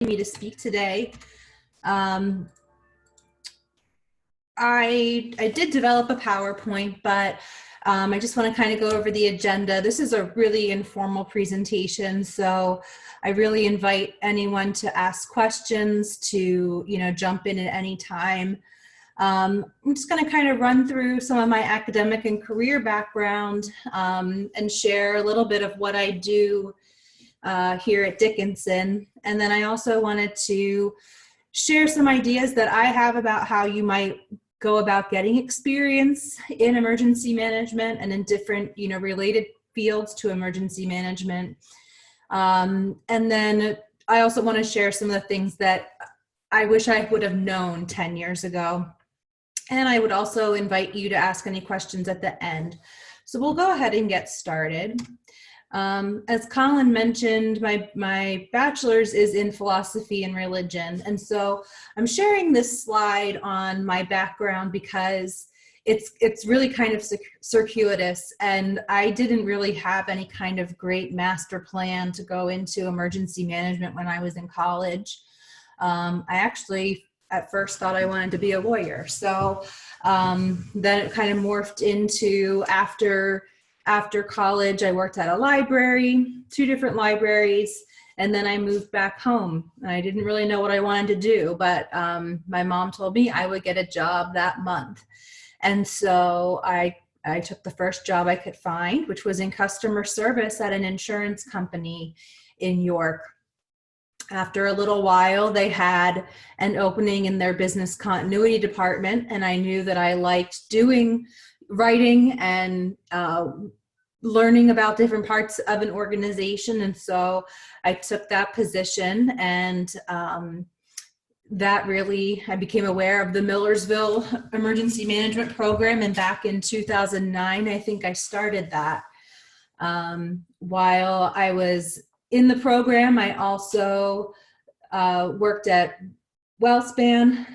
Me to speak today. I did develop a PowerPoint, but I just want to kind of go over the agenda. This is a really informal presentation, so I really invite anyone to ask questions, to jump in at any time. I'm just going to kind of run through some of my academic and career background and share a little bit of what I do here at Dickinson. And then I also wanted to share some ideas that I have about how you might go about getting experience in emergency management and in different, related fields to emergency management. And then I also want to share some of the things that I wish I would have known 10 years ago. And I would also invite you to ask any questions at the end. So we'll go ahead and get started. As Colin mentioned, my bachelor's is in philosophy and religion. And so I'm sharing this slide on my background because it's really kind of circuitous, and I didn't really have any kind of great master plan to go into emergency management when I was in college. I actually at first thought I wanted to be a lawyer. So then it kind of morphed into after college, I worked at a library, 2 different libraries, and then I moved back home. I didn't really know what I wanted to do, but my mom told me I would get a job that month. And so I took the first job I could find, which was in customer service at an insurance company in York. After a little while, they had an opening in their business continuity department, and I knew that I liked doing writing and learning about different parts of an organization. And so I took that position, and that really, I became aware of the Millersville Emergency Management Program. And back in 2009, I think I started that. While I was in the program, I also worked at WellSpan,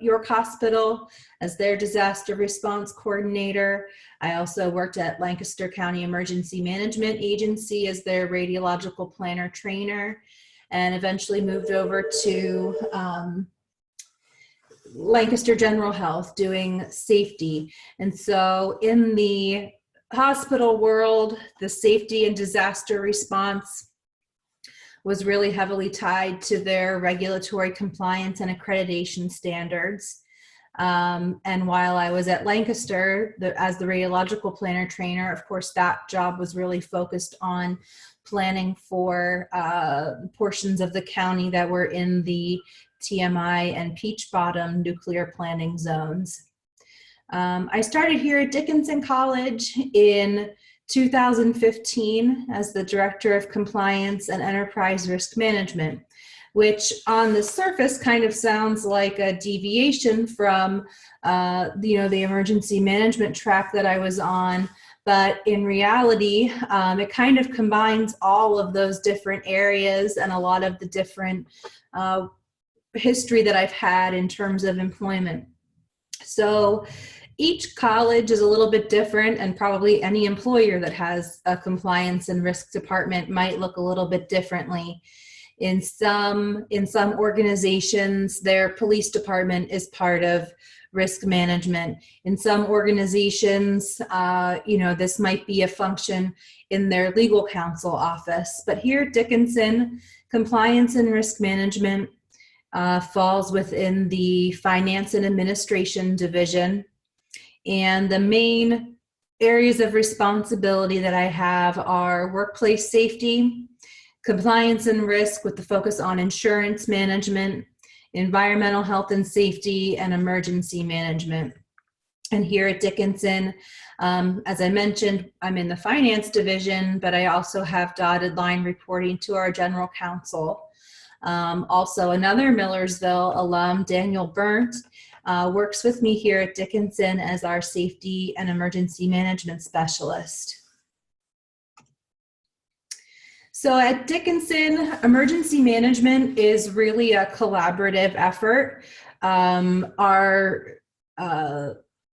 York Hospital, as their disaster response coordinator. I also worked at Lancaster County Emergency Management Agency as their radiological planner trainer, and eventually moved over to Lancaster General Health doing safety. And so in the hospital world, the safety and disaster response was really heavily tied to their regulatory compliance and accreditation standards. And while I was at Lancaster as the radiological planner trainer, of course, that job was really focused on planning for portions of the county that were in the TMI and Peach Bottom nuclear planning zones. I started here at Dickinson College in 2015 as the Director of Compliance and Enterprise Risk Management, which on the surface kind of sounds like a deviation from the emergency management track that I was on. But in reality, it kind of combines all of those different areas and a lot of the different history that I've had in terms of employment. So each college is a little bit different, and probably any employer that has a compliance and risk department might look a little bit differently. In some organizations, their police department is part of risk management. In some organizations, this might be a function in their legal counsel office. But here at Dickinson, compliance and risk management falls within the finance and administration division. And the main areas of responsibility that I have are workplace safety, compliance and risk with the focus on insurance management, environmental health and safety, and emergency management. And here at Dickinson, as I mentioned, I'm in the finance division, but I also have dotted line reporting to our general counsel. Also, another Millersville alum, Daniel Burnt, works with me here at Dickinson as our safety and emergency management specialist. So at Dickinson, emergency management is really a collaborative effort. Our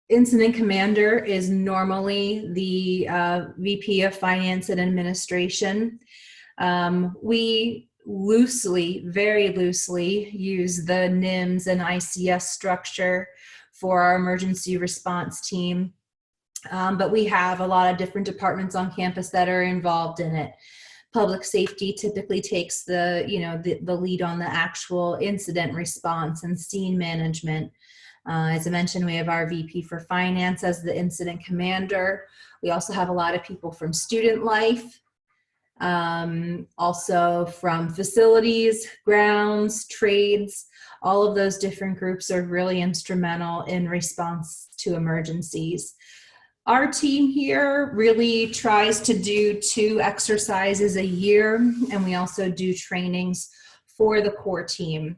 incident commander is normally the VP of Finance and Administration. We loosely, very loosely use the NIMS and ICS structure for our emergency response team. But we have a lot of different departments on campus that are involved in it. Public safety typically takes the lead on the actual incident response and scene management. As I mentioned, we have our VP for finance as the incident commander. We also have a lot of people from student life, also from facilities, grounds, trades. All of those different groups are really instrumental in response to emergencies. Our team here really tries to do 2 exercises a year, and we also do trainings for the core team.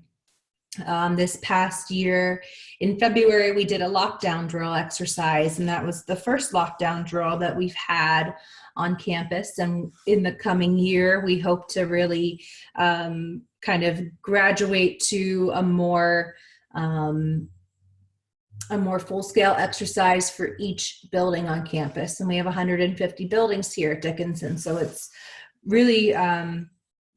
This past year in February, we did a lockdown drill exercise, and that was the first lockdown drill that we've had on campus. And in the coming year, we hope to really kind of graduate to a more full-scale exercise for each building on campus. And we have 150 buildings here at Dickinson. So it's really,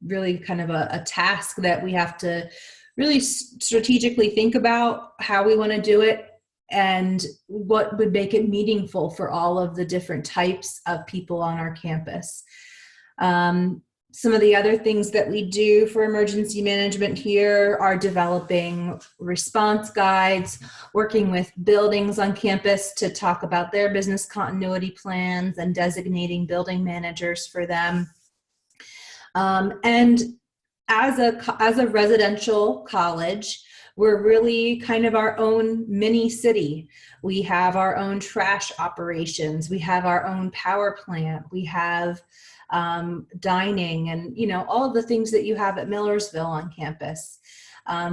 really kind of a task that we have to really strategically think about how we want to do it and what would make it meaningful for all of the different types of people on our campus. Some of the other things that we do for emergency management here are developing response guides, working with buildings on campus to talk about their business continuity plans and designating building managers for them. And as a residential college, we're really kind of our own mini city. We have our own trash operations. We have our own power plant. We have dining and, all of the things that you have at Millersville on campus.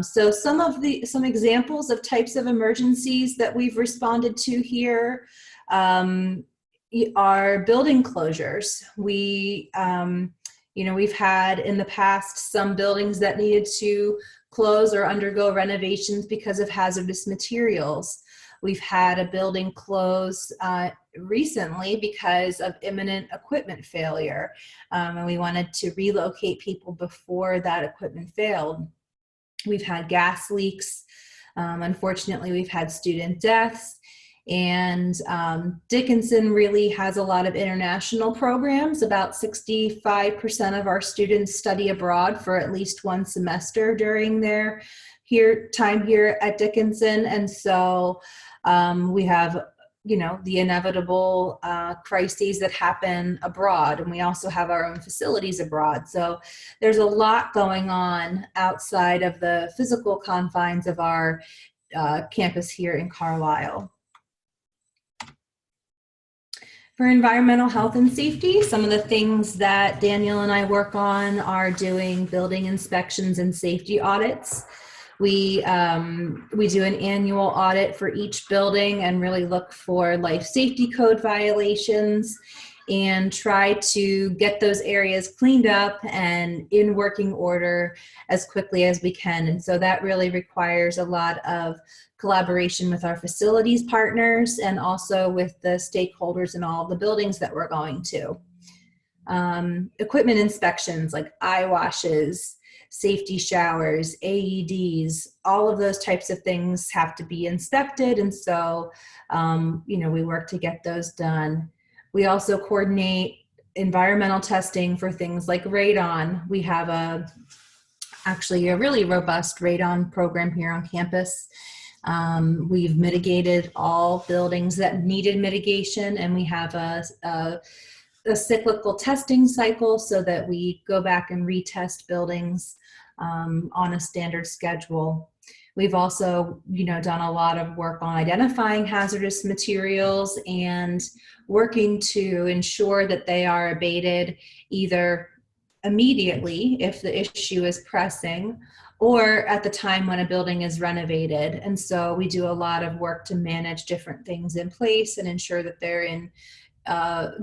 So some examples of types of emergencies that we've responded to here are building closures. We've had in the past some buildings that needed to close or undergo renovations because of hazardous materials. We've had a building close recently because of imminent equipment failure, and we wanted to relocate people before that equipment failed. We've had gas leaks. Unfortunately, we've had student deaths. And Dickinson really has a lot of international programs. About 65% of our students study abroad for at least 1 semester during their time here at Dickinson. And so we have, the inevitable crises that happen abroad. And we also have our own facilities abroad. So there's a lot going on outside of the physical confines of our campus here in Carlisle. For environmental health and safety, some of the things that Daniel and I work on are doing building inspections and safety audits. We do an annual audit for each building and really look for life safety code violations and try to get those areas cleaned up and in working order as quickly as we can. And so that really requires a lot of collaboration with our facilities partners and also with the stakeholders in all of the buildings that we're going to. Equipment inspections like eye washes, safety showers, AEDs, all of those types of things have to be inspected. And so, we work to get those done. We also coordinate environmental testing for things like radon. We have actually a really robust radon program here on campus. We've mitigated all buildings that needed mitigation, and we have a cyclical testing cycle so that we go back and retest buildings on a standard schedule. We've also, done a lot of work on identifying hazardous materials and working to ensure that they are abated either immediately if the issue is pressing or at the time when a building is renovated. And so we do a lot of work to manage different things in place and ensure that they're in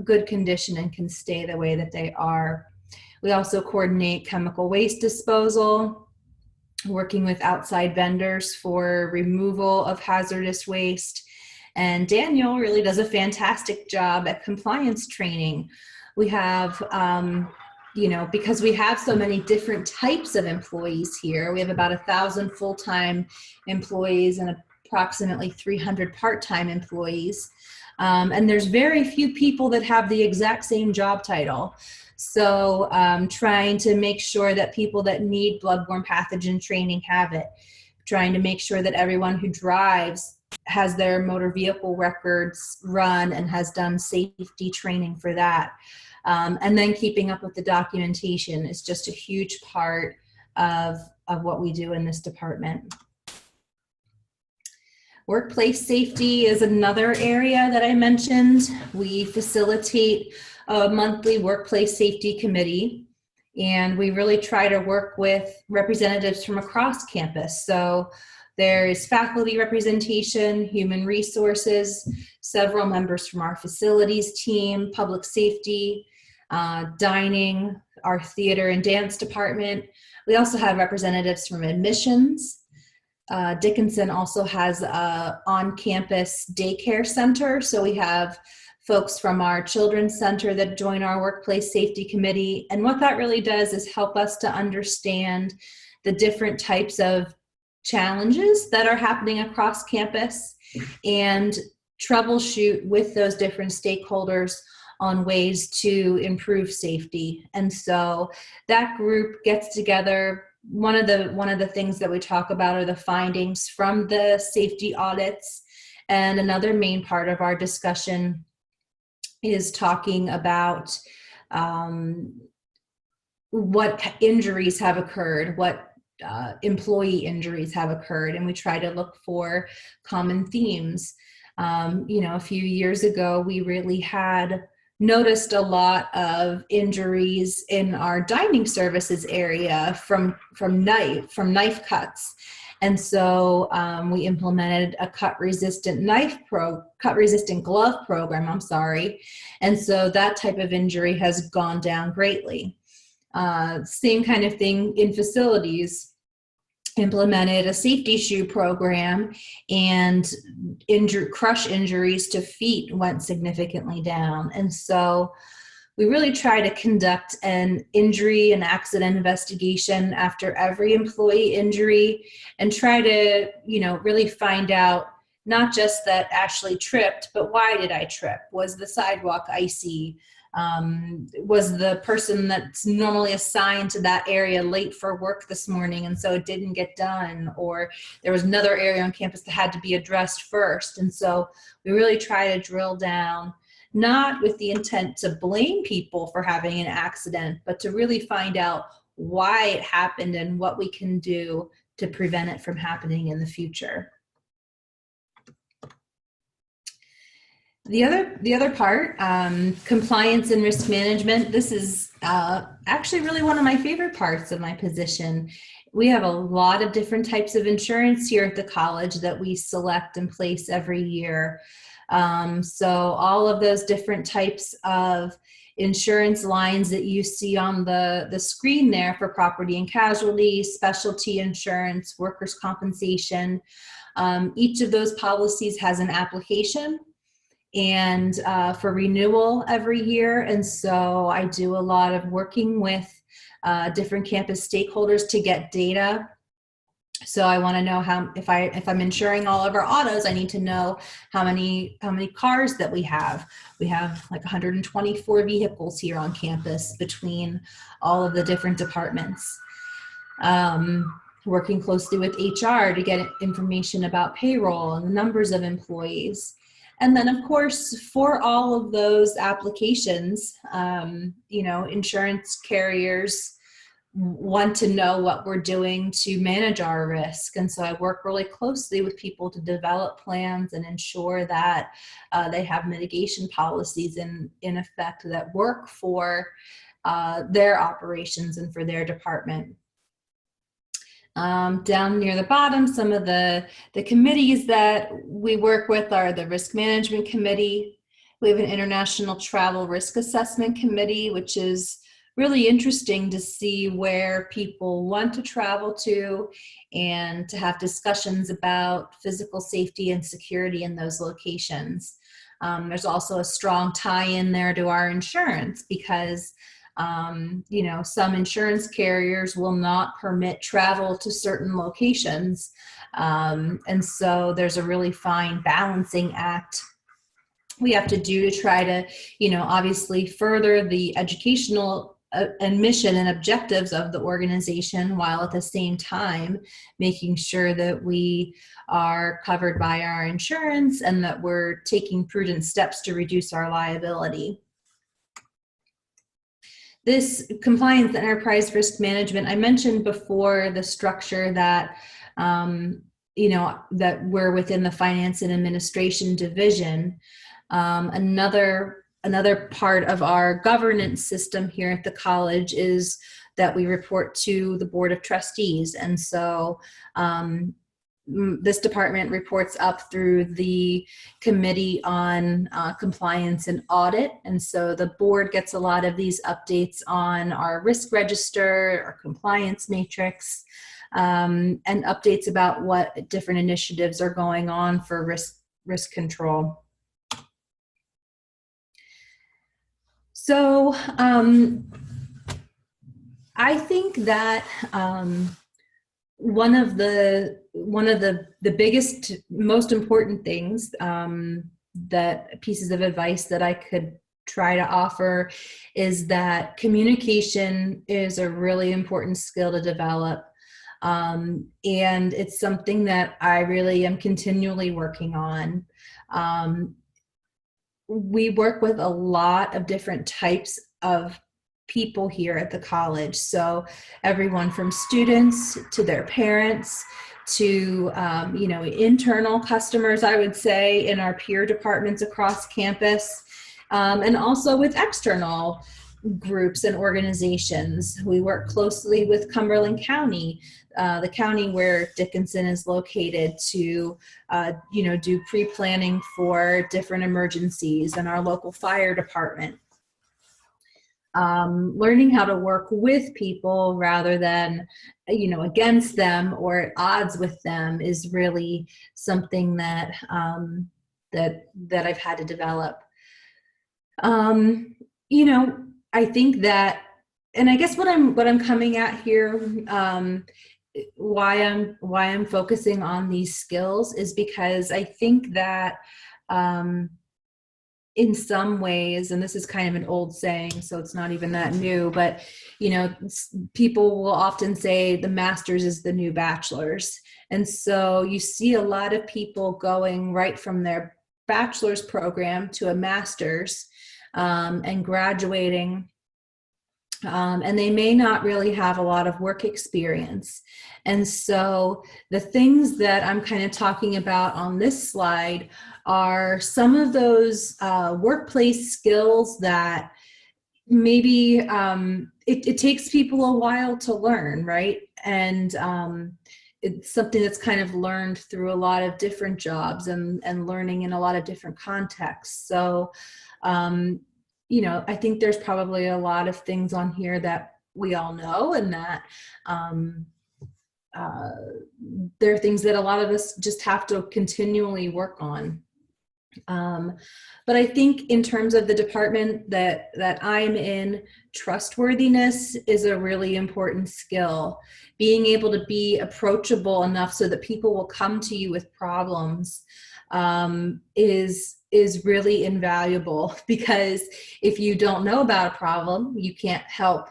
good condition and can stay the way that they are. We also coordinate chemical waste disposal, working with outside vendors for removal of hazardous waste. And Daniel really does a fantastic job at compliance training. We have because we have so many different types of employees here, we have about 1,000 full-time employees and approximately 300 part-time employees. And there's very few people that have the exact same job title. So trying to make sure that people that need bloodborne pathogen training have it, trying to make sure that everyone who drives has their motor vehicle records run and has done safety training for that. And then keeping up with the documentation is just a huge part of what we do in this department. Workplace safety is another area that I mentioned. We facilitate a monthly workplace safety committee, and we really try to work with representatives from across campus. So there is faculty representation, human resources, several members from our facilities team, public safety, dining, our theater and dance department. We also have representatives from admissions. Dickinson also has a on-campus daycare center, so we have folks from our children's center that join our workplace safety committee. And what that really does is help us to understand the different types of challenges that are happening across campus and troubleshoot with those different stakeholders on ways to improve safety. And so that group gets together. One of the things that we talk about are the findings from the safety audits. And another main part of our discussion is talking about what injuries have occurred, what employee injuries have occurred, and we try to look for common themes. A few years ago, we really had noticed a lot of injuries in our dining services area from knife cuts. And so we implemented a cut-resistant glove program, And so that type of injury has gone down greatly. Same kind of thing in facilities. Implemented a safety shoe program, and crush injuries to feet went significantly down. And so we really try to conduct an injury and accident investigation after every employee injury and try to, really find out not just that Ashley tripped, but why did I trip? Was the sidewalk icy? Was the person that's normally assigned to that area late for work this morning and so it didn't get done? Or there was another area on campus that had to be addressed first. And so we really try to drill down, not with the intent to blame people for having an accident, but to really find out why it happened and what we can do to prevent it from happening in the future. The other part, compliance and risk management. This is actually really one of my favorite parts of my position. We have a lot of different types of insurance here at the college that we select and place every year. So all of those different types of insurance lines that you see on the screen there for property and casualty, specialty insurance, workers' compensation, each of those policies has an application and for renewal every year. And so I do a lot of working with different campus stakeholders to get data. So I want to know if I'm insuring all of our autos, I need to know how many cars that we have. We have like 124 vehicles here on campus between all of the different departments. Working closely with HR to get information about payroll and the numbers of employees. And then, of course, for all of those applications, insurance carriers want to know what we're doing to manage our risk. And so I work really closely with people to develop plans and ensure that they have mitigation policies in effect that work for their operations and for their department. Down near the bottom, some of the committees that we work with are the Risk Management Committee. We have an International Travel Risk Assessment Committee, which is really interesting to see where people want to travel to and to have discussions about physical safety and security in those locations. There's also a strong tie-in there to our insurance because You know, some insurance carriers will not permit travel to certain locations. And so there's a really fine balancing act we have to do to try to, you know, obviously further the educational and mission and objectives of the organization, while at the same time making sure that we are covered by our insurance and that we're taking prudent steps to reduce our liability. This compliance and enterprise risk management, I mentioned before the structure that, you know, that we're within the finance and administration division. Another part of our governance system here at the college is that we report to the Board of Trustees. And so this department reports up through the Committee on Compliance and Audit. And so the board gets a lot of these updates on our risk register, our compliance matrix, and updates about what different initiatives are going on for risk control. So I think that one of the biggest, most important things that pieces of advice that I could try to offer is that communication is a really important skill to develop. And it's something that I really am continually working on. We work with a lot of different types of people here at the college. So everyone from students to their parents to, you know, internal customers, I would say, in our peer departments across campus, and also with external groups and organizations. We work closely with Cumberland County, the county where Dickinson is located, to you know, do pre-planning for different emergencies, and our local fire department. Learning how to work with people rather than, you know, against them or at odds with them is really something that that I've had to develop. You know, I think that, and I guess what I'm coming at here, why I'm focusing on these skills is because I think that in some ways, and this is kind of an old saying, so it's not even that new, but, you know, people will often say the master's is the new bachelor's. And so you see a lot of people going right from their bachelor's program to a master's, and graduating, and they may not really have a lot of work experience. And so the things that I'm kind of talking about on this slide are some of those workplace skills that maybe it takes people a while to learn, right? And it's something that's kind of learned through a lot of different jobs and learning in a lot of different contexts. So you know, I think there's probably a lot of things on here that we all know, and that there are things that a lot of us just have to continually work on. But I think in terms of the department that I'm in, trustworthiness is a really important skill. Being able to be approachable enough so that people will come to you with problems is really invaluable, because if you don't know about a problem, you can't help,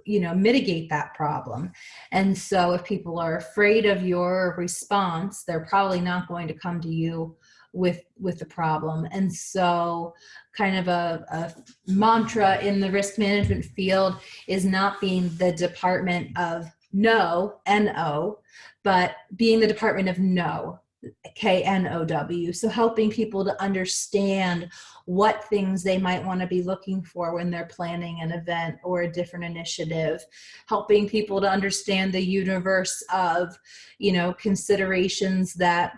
you know, mitigate that problem. And so if people are afraid of your response, they're probably not going to come to you with the problem. And so kind of a mantra in the risk management field is not being the department of no, N-O, but being the department of know, K-N-O-W. So helping people to understand what things they might want to be looking for when they're planning an event or a different initiative, helping people to understand the universe of, you know, considerations that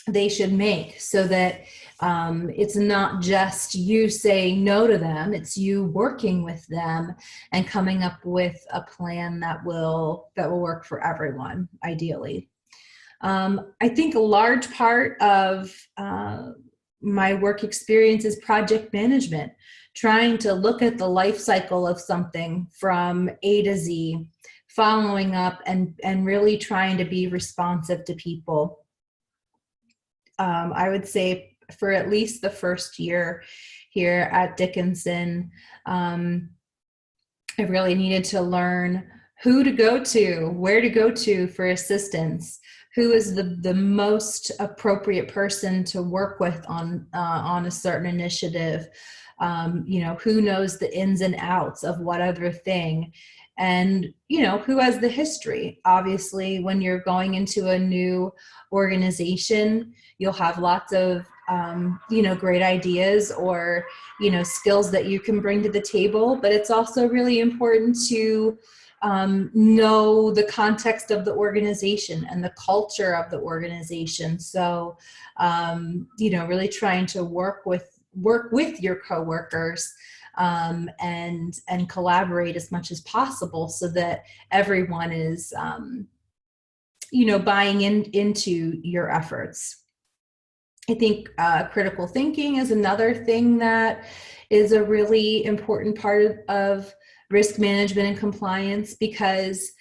they should make, so that it's not just you saying no to them, it's you working with them and coming up with a plan that will work for everyone, ideally. I think a large part of my work experience is project management. trying to look at the life cycle of something from A to Z, following up and really trying to be responsive to people. I would say for at least the first year here at Dickinson, I really needed to learn who to go to, where to go to for assistance, who is the most appropriate person to work with on a certain initiative, who knows the ins and outs of what other thing, and who has the history. Obviously, when you're going into a new organization, you'll have lots of great ideas or skills that you can bring to the table, but it's also really important to know the context of the organization and the culture of the organization. So really trying to work with your coworkers and collaborate as much as possible so that everyone is buying into your efforts. I think critical thinking is another thing that is a really important part of risk management and compliance, because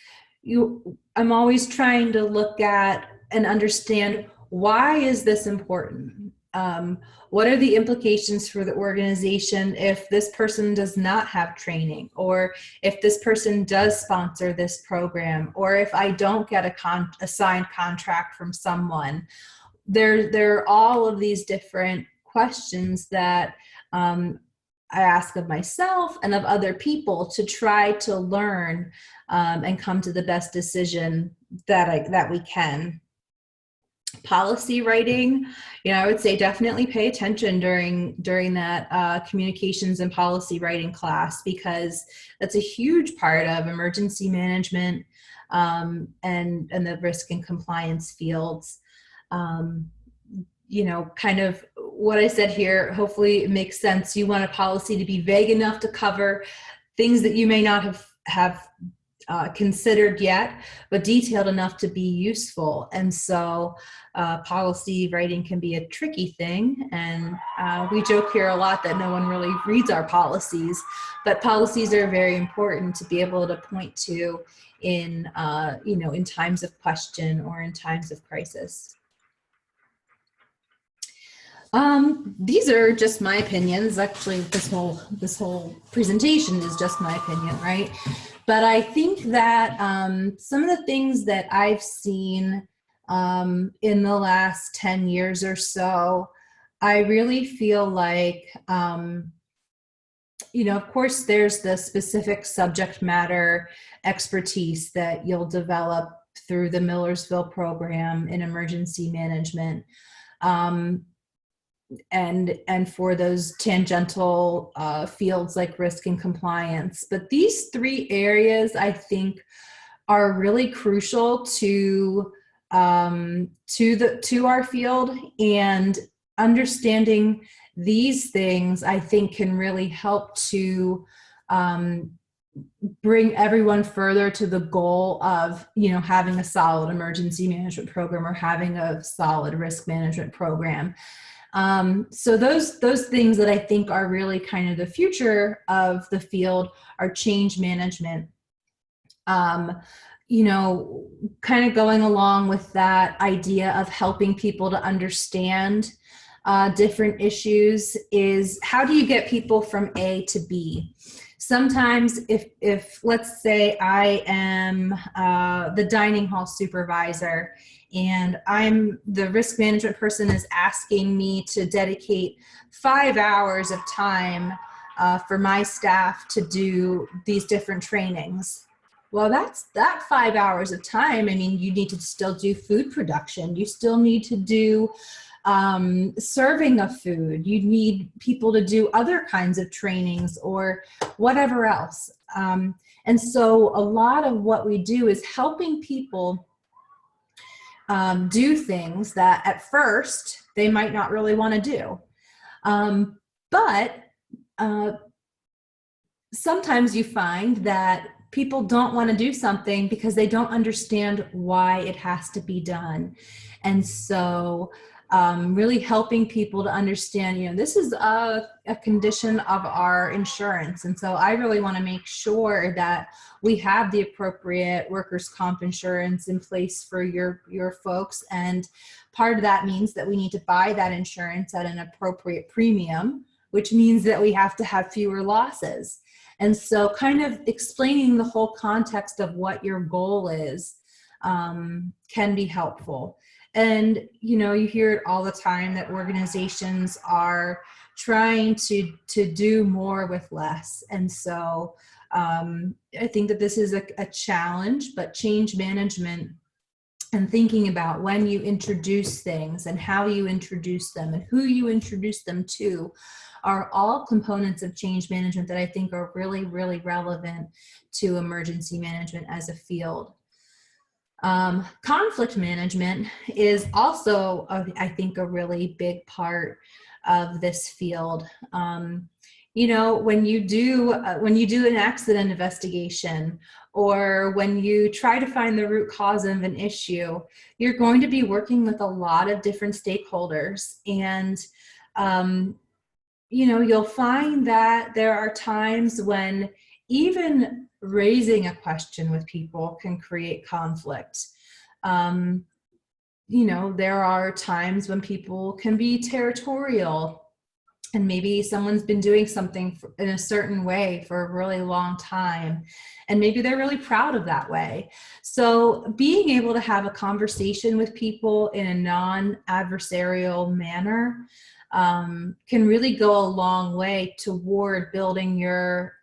I'm always trying to look at and understand, why is this important? What are the implications for the organization if this person does not have training, or if this person does sponsor this program, or if I don't get a signed contract from someone? There are all of these different questions that I ask of myself and of other people to try to learn and come to the best decision that we can. Policy writing, I would say definitely pay attention during that communications and policy writing class, because that's a huge part of emergency management and the risk and compliance fields. Kind of what I said here, hopefully it makes sense. You want a policy to be vague enough to cover things that you may not have considered yet, but detailed enough to be useful. And so policy writing can be a tricky thing. And we joke here a lot that no one really reads our policies, but policies are very important to be able to point to in times of question or in times of crisis. These are just my opinions. Actually, this whole presentation is just my opinion, right? But I think that some of the things that I've seen in the last 10 years or so, I really feel like, of course, there's the specific subject matter expertise that you'll develop through the Millersville program in emergency management. And for those tangential fields like risk and compliance. But these three areas, I think, are really crucial to our field, and understanding these things, I think, can really help to bring everyone further to the goal of having a solid emergency management program or having a solid risk management program. So those things that I think are really kind of the future of the field are change management. Kind of going along with that idea of helping people to understand different issues is, how do you get people from A to B? Sometimes if let's say I am the dining hall supervisor, and I'm the risk management person is asking me to dedicate 5 hours of time for my staff to do these different trainings. Well, that 5 hours of time. I mean, you need to still do food production. You still need to do serving of food. You need people to do other kinds of trainings or whatever else. And so a lot of what we do is helping people do things that at first they might not really want to do. But sometimes you find that people don't want to do something because they don't understand why it has to be done. And so really helping people to understand, this is a condition of our insurance. And so I really want to make sure that we have the appropriate workers' comp insurance in place for your folks. And part of that means that we need to buy that insurance at an appropriate premium, which means that we have to have fewer losses. And so kind of explaining the whole context of what your goal is can be helpful. And, you hear it all the time that organizations are trying to do more with less. And so I think that this is a challenge, but change management and thinking about when you introduce things and how you introduce them and who you introduce them to are all components of change management that I think are really, really relevant to emergency management as a field. Conflict management is also, I think, a really big part of this field. When you do an accident investigation, or when you try to find the root cause of an issue, you're going to be working with a lot of different stakeholders. And, you'll find that there are times when even raising a question with people can create conflict. There are times when people can be territorial, and maybe someone's been doing something in a certain way for a really long time, and maybe they're really proud of that way. So being able to have a conversation with people in a non-adversarial manner can really go a long way toward building your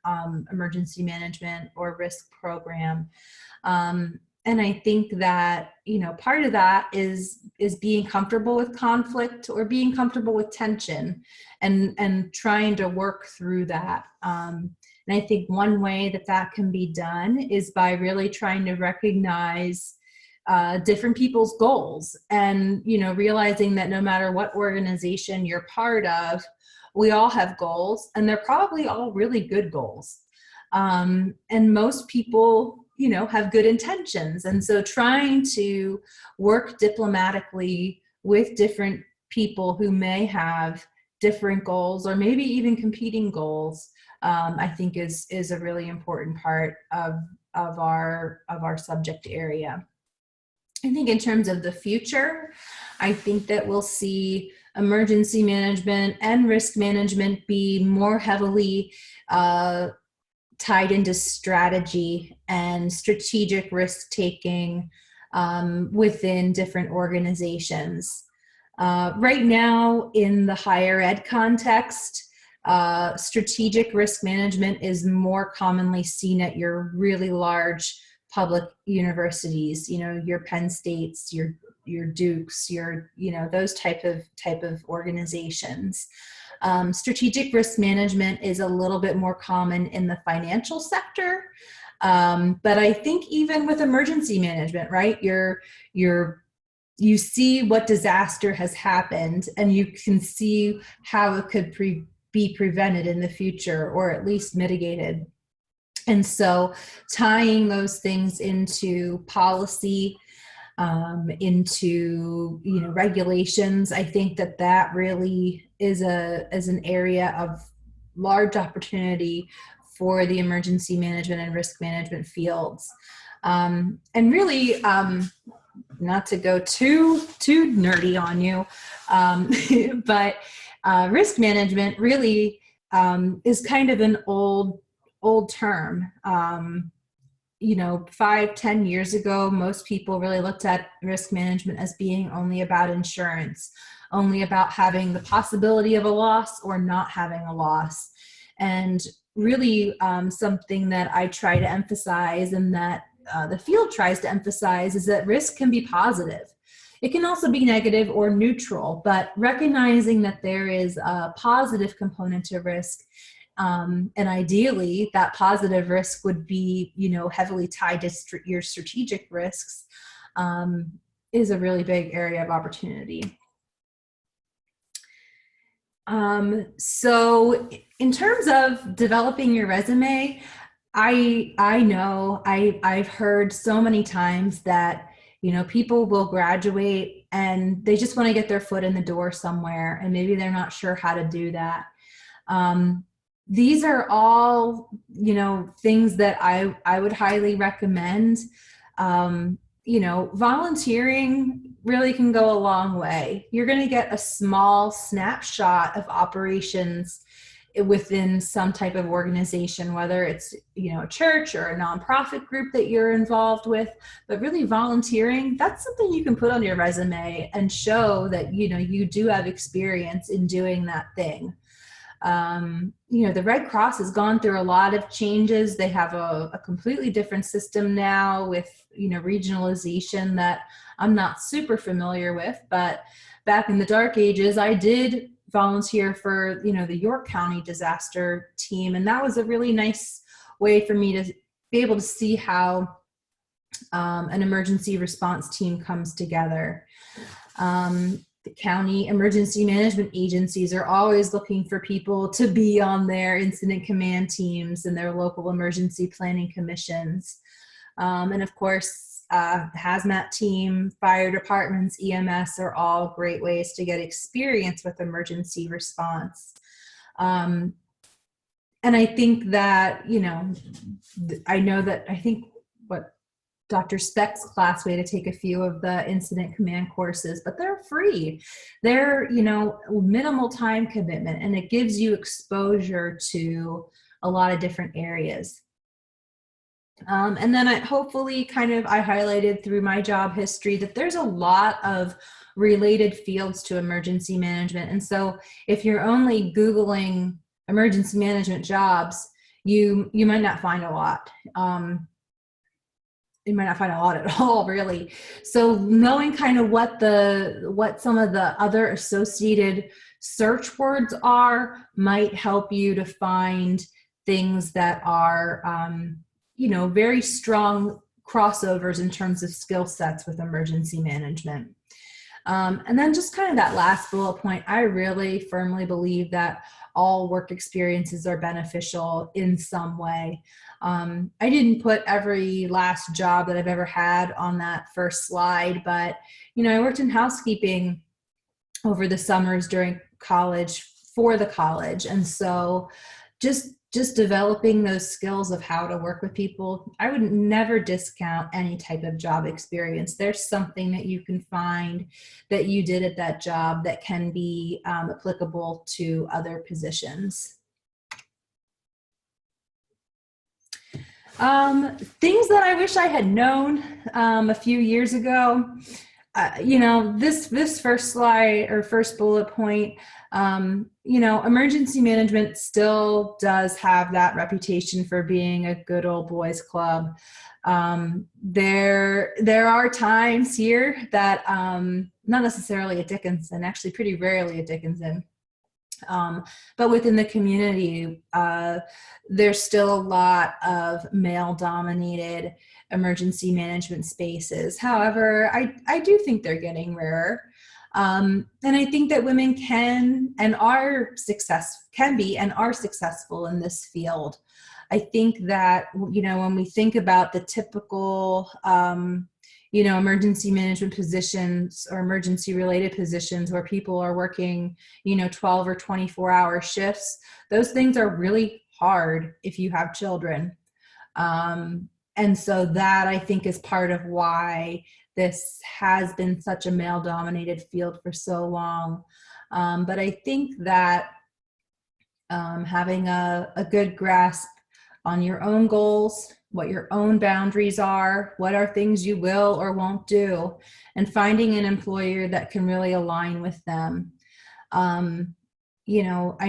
emergency management or risk program. And I think that, part of that is being comfortable with conflict or being comfortable with tension and trying to work through that. And I think one way that can be done is by really trying to recognize different people's goals and, realizing that no matter what organization you're part of, we all have goals, and they're probably all really good goals. And most people, have good intentions. And so trying to work diplomatically with different people who may have different goals or maybe even competing goals, I think is a really important part of our subject area. I think in terms of the future, I think that we'll see emergency management and risk management be more heavily tied into strategy and strategic risk taking within different organizations. Right now, in the higher ed context, strategic risk management is more commonly seen at your really large public universities, your Penn States, your Dukes, those type of organizations. Strategic risk management is a little bit more common in the financial sector. But I think even with emergency management, right, you see what disaster has happened, and you can see how it could be prevented in the future, or at least mitigated. And so tying those things into policy, into regulations, I think that really is an area of large opportunity for the emergency management and risk management fields. And really, not to go too nerdy on you, but risk management really is kind of an old term. 5-10 years ago, most people really looked at risk management as being only about insurance, only about having the possibility of a loss or not having a loss. And really something that I try to emphasize, and that the field tries to emphasize, is that risk can be positive. It can also be negative or neutral, but recognizing that there is a positive component to risk. And ideally, that positive risk would be, heavily tied to your strategic risks, is a really big area of opportunity. So in terms of developing your resume, I know I've heard so many times that, People will graduate and they just want to get their foot in the door somewhere, and maybe they're not sure how to do that. These are all, things that I would highly recommend. Volunteering really can go a long way. You're going to get a small snapshot of operations within some type of organization, whether it's, a church or a nonprofit group that you're involved with. But really, volunteering, that's something you can put on your resume and show that, you do have experience in doing that thing. The Red Cross has gone through a lot of changes. They have a completely different system now with, regionalization that I'm not super familiar with. But back in the dark ages, I did volunteer for, the York County disaster team. And that was a really nice way for me to be able to see how an emergency response team comes together. The county emergency management agencies are always looking for people to be on their incident command teams and their local emergency planning commissions. And of course, hazmat team, fire departments, EMS are all great ways to get experience with emergency response. And I think that, I think what Dr. Speck's class, we had to take a few of the incident command courses, but they're free. They're, minimal time commitment, and it gives you exposure to a lot of different areas. And then I highlighted through my job history that there's a lot of related fields to emergency management. And so if you're only Googling emergency management jobs, you might not find a lot. You might not find a lot at all, really. So knowing kind of what some of the other associated search words are might help you to find things that are, very strong crossovers in terms of skill sets with emergency management. And then just kind of that last bullet point, I really firmly believe that all work experiences are beneficial in some way. I didn't put every last job that I've ever had on that first slide, but, I worked in housekeeping over the summers during college for the college. And so just developing those skills of how to work with people, I would never discount any type of job experience. There's something that you can find that you did at that job that can be applicable to other positions. Things that I wish I had known a few years ago. This first slide or first bullet point, emergency management still does have that reputation for being a good old boys club. There are times here that, not necessarily at Dickinson, actually pretty rarely at Dickinson, but within the community, there's still a lot of male-dominated emergency management spaces. However, I do think they're getting rarer. And I think that women can are successful in this field. I think that, when we think about the typical, emergency management positions or emergency related positions where people are working, 12 or 24-hour shifts, those things are really hard if you have children. And so that, I think, is part of why this has been such a male-dominated field for so long. But I think that having a good grasp on your own goals, what your own boundaries are, what are things you will or won't do, and finding an employer that can really align with them. I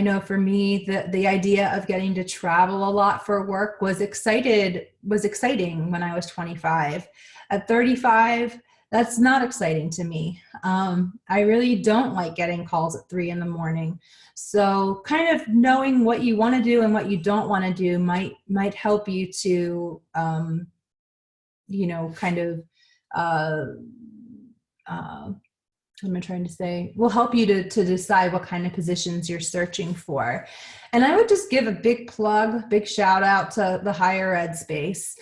know for me, the idea of getting to travel a lot for work was exciting when I was 25. At 35, that's not exciting to me. I really don't like getting calls at 3 a.m. So kind of knowing what you want to do and what you don't want to do might help you to, what am I trying to say? Will help you to decide what kind of positions you're searching for. And I would just give a big shout out to the higher ed space.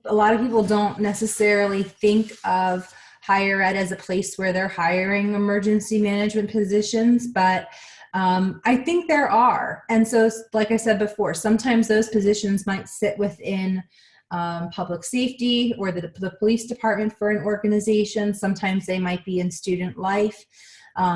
a lot of people don't necessarily think of higher ed as a place where they're hiring emergency management positions, but I think there are. And so, like I said before, sometimes those positions might sit within public safety or the police department for an organization. Sometimes they might be in student life.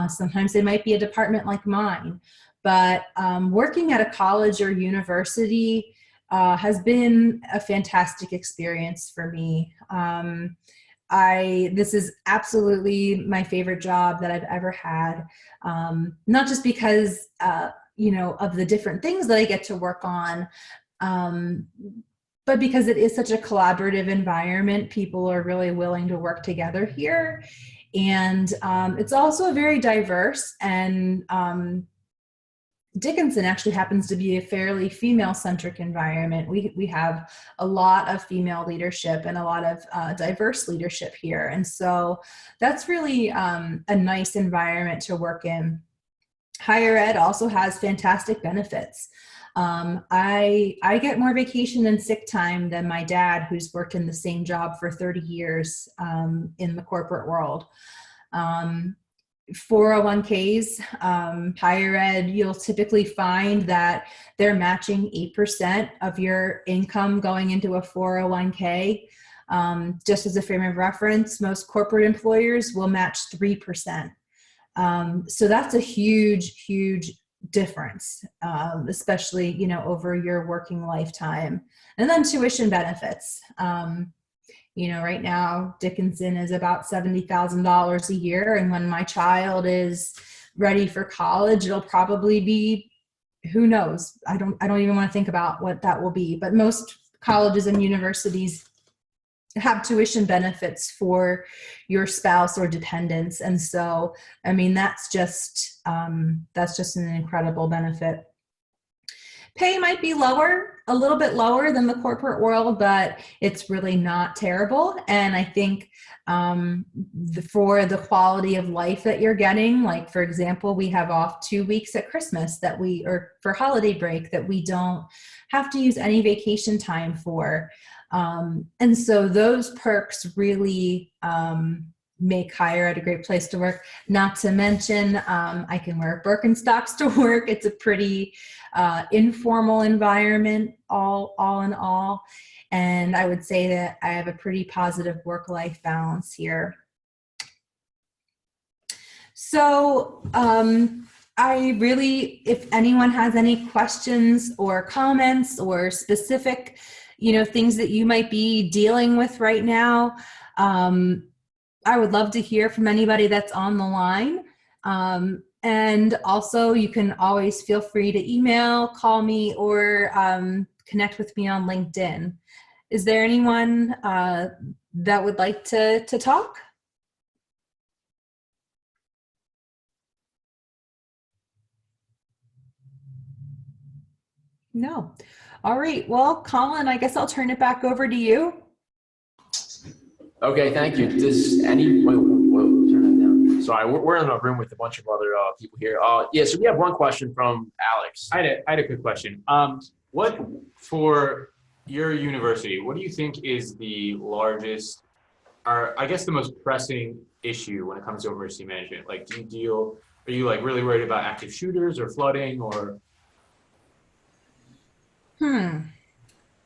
Sometimes they might be a department like mine. But working at a college or university has been a fantastic experience for me. This is absolutely my favorite job that I've ever had. Not just because, of the different things that I get to work on, but because it is such a collaborative environment. People are really willing to work together here. And it's also very diverse, and Dickinson actually happens to be a fairly female-centric environment. We have a lot of female leadership and a lot of diverse leadership here. And so that's really a nice environment to work in. Higher ed also has fantastic benefits. I get more vacation and sick time than my dad, who's worked in the same job for 30 years in the corporate world. 401ks, higher ed, you'll typically find that they're matching 8% of your income going into a 401k. Just as a frame of reference, most corporate employers will match 3%. So that's a huge, huge difference, especially, over your working lifetime. And then tuition benefits. Right now, Dickinson is about $70,000 a year. And when my child is ready for college, it'll probably be, who knows? I don't even want to think about what that will be. But most colleges and universities have tuition benefits for your spouse or dependents. And so, that's just an incredible benefit. Pay might be lower, a little bit lower than the corporate world, but it's really not terrible. And I think for the quality of life that you're getting, like, for example, we have off 2 weeks at Christmas or for holiday break that we don't have to use any vacation time for. And so those perks really make higher ed a great place to work. Not to mention, I can wear Birkenstocks to work. It's a pretty informal environment, all in all. And I would say that I have a pretty positive work-life balance here. So if anyone has any questions or comments or specific, things that you might be dealing with right now, I would love to hear from anybody that's on the line. And also, you can always feel free to email, call me, or connect with me on LinkedIn. Is there anyone that would like to talk? No. All right. Well, Colin, I guess I'll turn it back over to you. Okay, thank you. Does any, whoa, turn that down. Sorry, we're in a room with a bunch of other people here. Yeah, so we have one question from Alex. I had a quick question. What, for your university, what do you think is the largest, or I guess the most pressing issue when it comes to emergency management? Like, are you like really worried about active shooters or flooding or?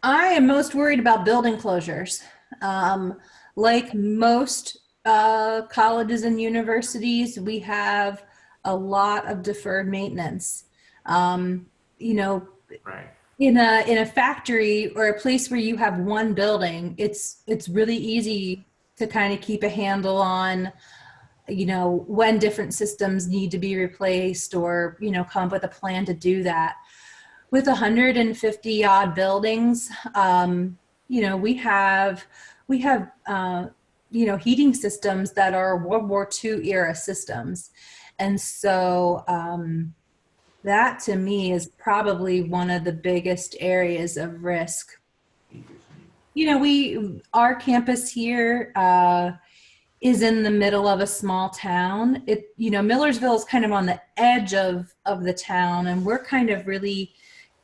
I am most worried about building closures. Like most colleges and universities, we have a lot of deferred maintenance. Right. In a factory or a place where you have one building, it's really easy to kind of keep a handle on, when different systems need to be replaced, or, come up with a plan to do that. With 150 odd buildings, we have heating systems that are World War II era systems. And so that to me is probably one of the biggest areas of risk. Our campus here is in the middle of a small town. Millersville is kind of on the edge of the town, and we're kind of really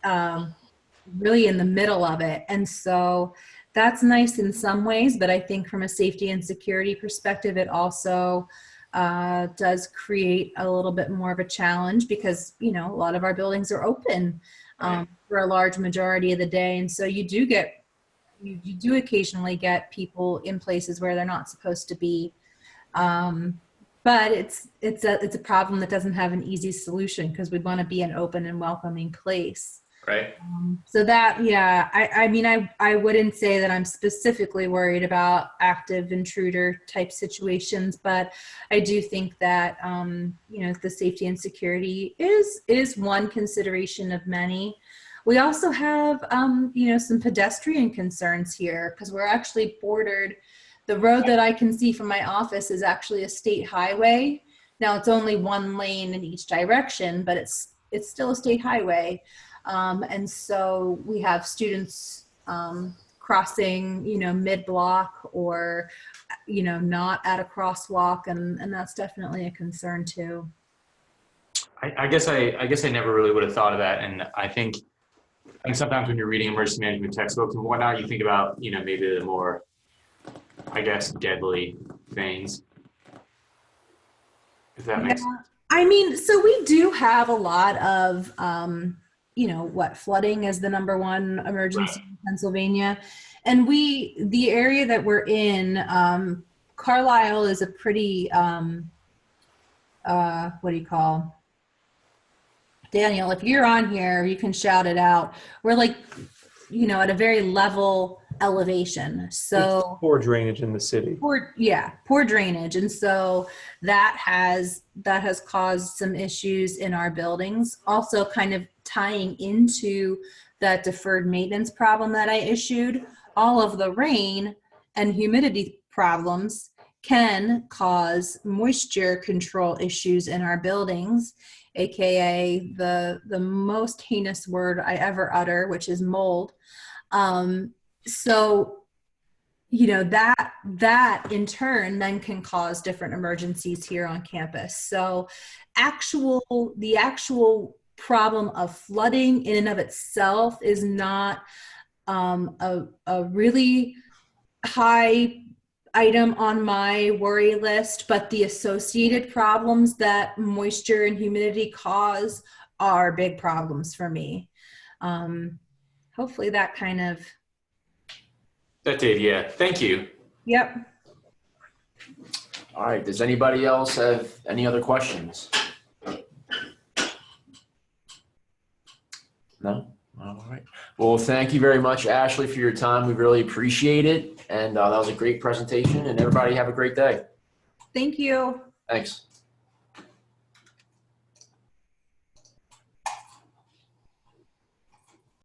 in the middle of it. And so that's nice in some ways, but I think from a safety and security perspective, it also does create a little bit more of a challenge because, you know, a lot of our buildings are open Right. for a large majority of the day. And so you do get, you do occasionally get people in places where they're not supposed to be. But it's a problem that doesn't have an easy solution because we want to be an open and welcoming place. Right. So that, yeah, I mean, I wouldn't say that I'm specifically worried about active intruder type situations, but I do think that, you know, the safety and security is one consideration of many. We also have, you know, some pedestrian concerns here because we're actually bordered. The road that I can see from my office is actually a state highway. Now it's only one lane in each direction, but it's still a state highway. And so we have students crossing, you know, mid-block or, you know, not at a crosswalk, and that's definitely a concern too. I guess I never really would have thought of that, and I think sometimes when you're reading emergency management textbooks and whatnot, you think about, you know, maybe the more, I guess, deadly things. If that makes sense. I mean, so we do have a lot of, you know, flooding is the number one emergency in Pennsylvania. And the area that we're in, Carlisle is a pretty, what do you call? Daniel, if you're on here, you can shout it out. We're like, you know, at a very level elevation. So Poor drainage in the city. poor drainage. And so that has caused some issues in our buildings. Also kind of tying into that deferred maintenance problem that I issued, all of the rain and humidity problems can cause moisture control issues in our buildings, aka the most heinous word I ever utter, which is mold. So, you know, that in turn then can cause different emergencies here on campus. So the actual problem of flooding in and of itself is not a really high item on my worry list, but the associated problems that moisture and humidity cause are big problems for me. Hopefully that kind of. That did, yeah. Thank you. Yep. All right. Does anybody else have any other questions? No? All right. Well, thank you very much, Ashley, for your time. We really appreciate it. And that was a great presentation, and everybody have a great day. Thank you. Thanks.